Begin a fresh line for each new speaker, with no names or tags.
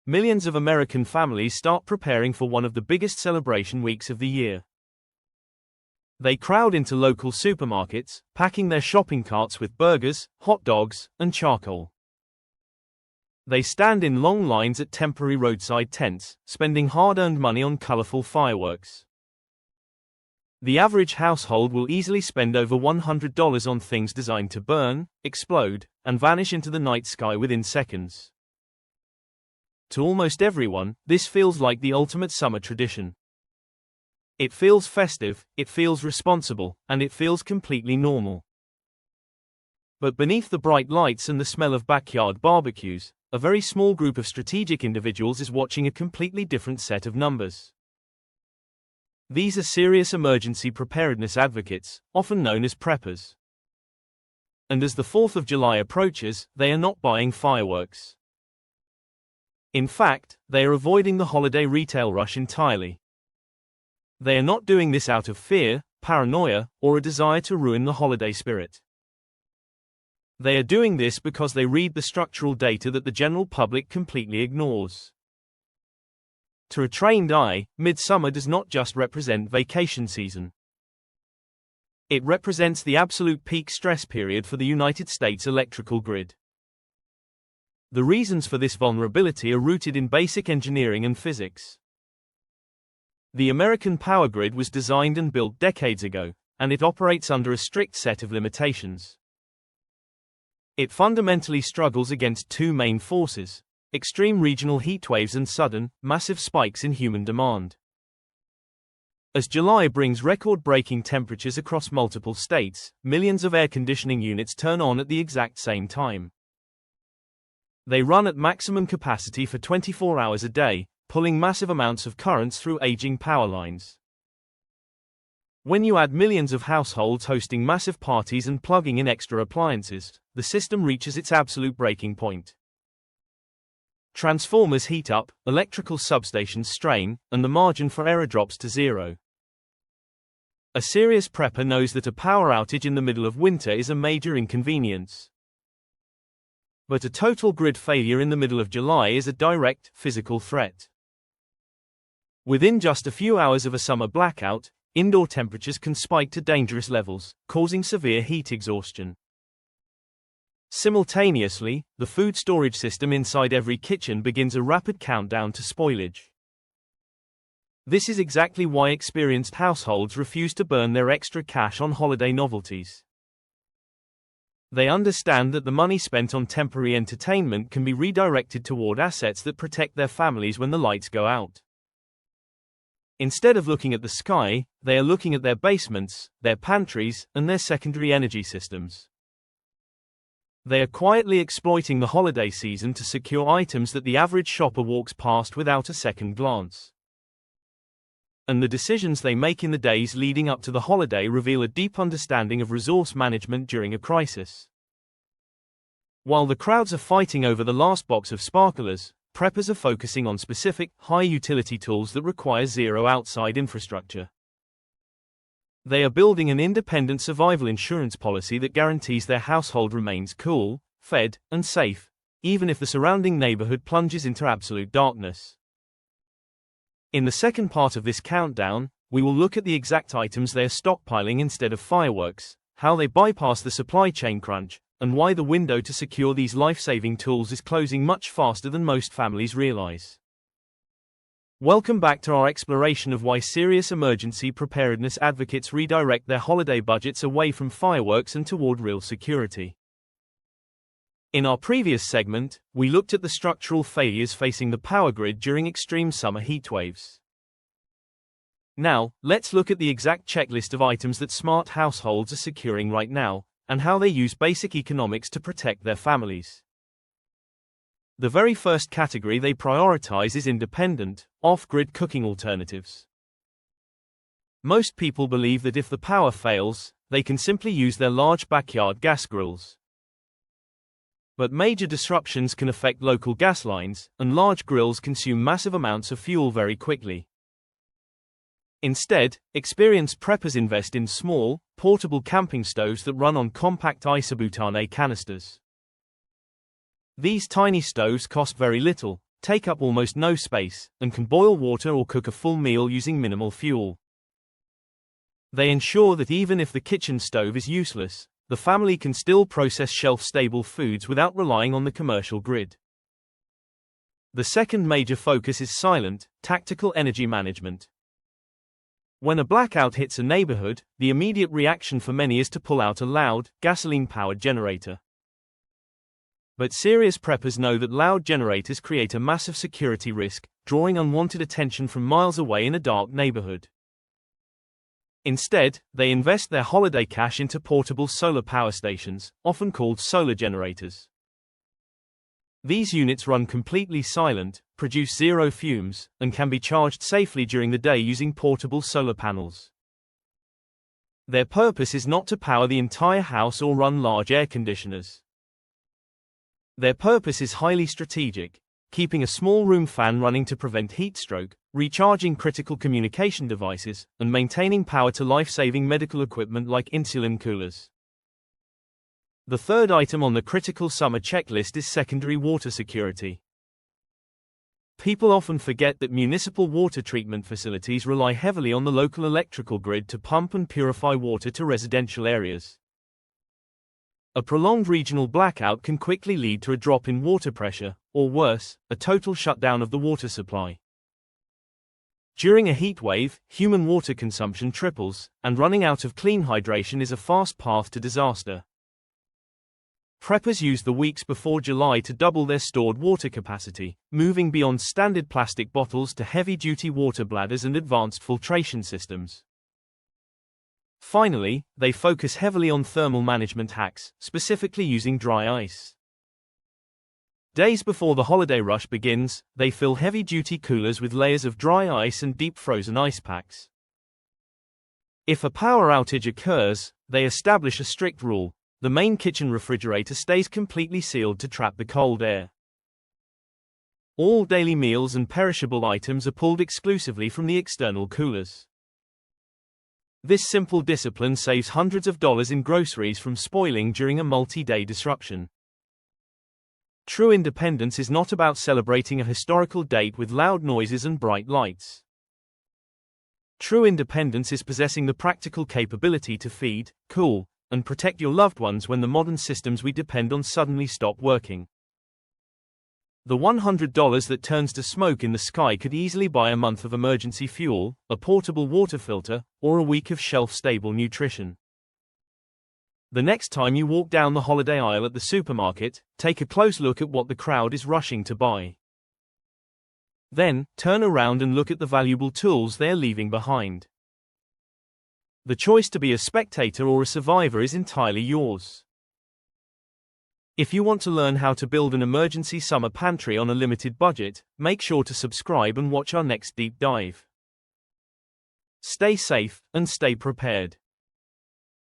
millions of American families start preparing for one of the biggest celebration weeks of the year. They crowd into local supermarkets, packing their shopping carts with burgers, hot dogs, and charcoal. They stand in long lines at temporary roadside tents, spending hard-earned money on colorful fireworks. The average household will easily spend over $100 on things designed to burn, explode, and vanish into the night sky within seconds. To almost everyone, this feels like the ultimate summer tradition. It feels festive, it feels responsible, and it feels completely normal. But beneath the bright lights and the smell of backyard barbecues, a very small group of strategic individuals is watching a completely different set of numbers. These are serious emergency preparedness advocates, often known as preppers. And as the 4th of July approaches, they are not buying fireworks. In fact, they are avoiding the holiday retail rush entirely. They are not doing this out of fear, paranoia, or a desire to ruin the holiday spirit. They are doing this because they read the structural data that the general public completely ignores. To a trained eye, midsummer does not just represent vacation season. It represents the absolute peak stress period for the United States electrical grid. The reasons for this vulnerability are rooted in basic engineering and physics. The American power grid was designed and built decades ago, and it operates under a strict set of limitations. It fundamentally struggles against two main forces: extreme regional heatwaves and sudden, massive spikes in human demand. As July brings record-breaking temperatures across multiple states, millions of air conditioning units turn on at the exact same time. They run at maximum capacity for 24 hours a day, pulling massive amounts of currents through aging power lines. When you add millions of households hosting massive parties and plugging in extra appliances, the system reaches its absolute breaking point. Transformers heat up, electrical substations strain, and the margin for error drops to zero. A serious prepper knows that a power outage in the middle of winter is a major inconvenience. But a total grid failure in the middle of July is a direct, physical threat. Within just a few hours of a summer blackout, indoor temperatures can spike to dangerous levels, causing severe heat exhaustion. Simultaneously, the food storage system inside every kitchen begins a rapid countdown to spoilage. This is exactly why experienced households refuse to burn their extra cash on holiday novelties. They understand that the money spent on temporary entertainment can be redirected toward assets that protect their families when the lights go out. Instead of looking at the sky, they are looking at their basements, their pantries, and their secondary energy systems. They are quietly exploiting the holiday season to secure items that the average shopper walks past without a second glance. And the decisions they make in the days leading up to the holiday reveal a deep understanding of resource management during a crisis. While the crowds are fighting over the last box of sparklers, preppers are focusing on specific, high-utility tools that require zero outside infrastructure. They are building an independent survival insurance policy that guarantees their household remains cool, fed, and safe, even if the surrounding neighborhood plunges into absolute darkness. In the second part of this countdown, we will look at the exact items they are stockpiling instead of fireworks, how they bypass the supply chain crunch, and why the window to secure these life-saving tools is closing much faster than most families realize. Welcome back to our exploration of why serious emergency preparedness advocates redirect their holiday budgets away from fireworks and toward real security. In our previous segment, we looked at the structural failures facing the power grid during extreme summer heatwaves. Now, let's look at the exact checklist of items that smart households are securing right now, and how they use basic economics to protect their families. The very first category they prioritize is independent, off-grid cooking alternatives. Most people believe that if the power fails, they can simply use their large backyard gas grills. But major disruptions can affect local gas lines, and large grills consume massive amounts of fuel very quickly. Instead, experienced preppers invest in small, portable camping stoves that run on compact isobutane canisters. These tiny stoves cost very little, take up almost no space, and can boil water or cook a full meal using minimal fuel. They ensure that even if the kitchen stove is useless, the family can still process shelf-stable foods without relying on the commercial grid. The second major focus is silent, tactical energy management. When a blackout hits a neighborhood, the immediate reaction for many is to pull out a loud, gasoline-powered generator. But serious preppers know that loud generators create a massive security risk, drawing unwanted attention from miles away in a dark neighborhood. Instead, they invest their holiday cash into portable solar power stations, often called solar generators. These units run completely silent, produce zero fumes, and can be charged safely during the day using portable solar panels. Their purpose is not to power the entire house or run large air conditioners. Their purpose is highly strategic, keeping a small room fan running to prevent heat stroke, recharging critical communication devices, and maintaining power to life-saving medical equipment like insulin coolers. The third item on the critical summer checklist is secondary water security. People often forget that municipal water treatment facilities rely heavily on the local electrical grid to pump and purify water to residential areas. A prolonged regional blackout can quickly lead to a drop in water pressure, or worse, a total shutdown of the water supply. During a heat wave, human water consumption triples, and running out of clean hydration is a fast path to disaster. Preppers use the weeks before July to double their stored water capacity, moving beyond standard plastic bottles to heavy-duty water bladders and advanced filtration systems. Finally, they focus heavily on thermal management hacks, specifically using dry ice. Days before the holiday rush begins, they fill heavy-duty coolers with layers of dry ice and deep-frozen ice packs. If a power outage occurs, they establish a strict rule: the main kitchen refrigerator stays completely sealed to trap the cold air. All daily meals and perishable items are pulled exclusively from the external coolers. This simple discipline saves hundreds of dollars in groceries from spoiling during a multi-day disruption. True independence is not about celebrating a historical date with loud noises and bright lights. True independence is possessing the practical capability to feed, cool, and protect your loved ones when the modern systems we depend on suddenly stop working. The $100 that turns to smoke in the sky could easily buy a month of emergency fuel, a portable water filter, or a week of shelf-stable nutrition. The next time you walk down the holiday aisle at the supermarket, take a close look at what the crowd is rushing to buy. Then, turn around and look at the valuable tools they are leaving behind. The choice to be a spectator or a survivor is entirely yours. If you want to learn how to build an emergency summer pantry on a limited budget, make sure to subscribe and watch our next deep dive. Stay safe, and stay prepared.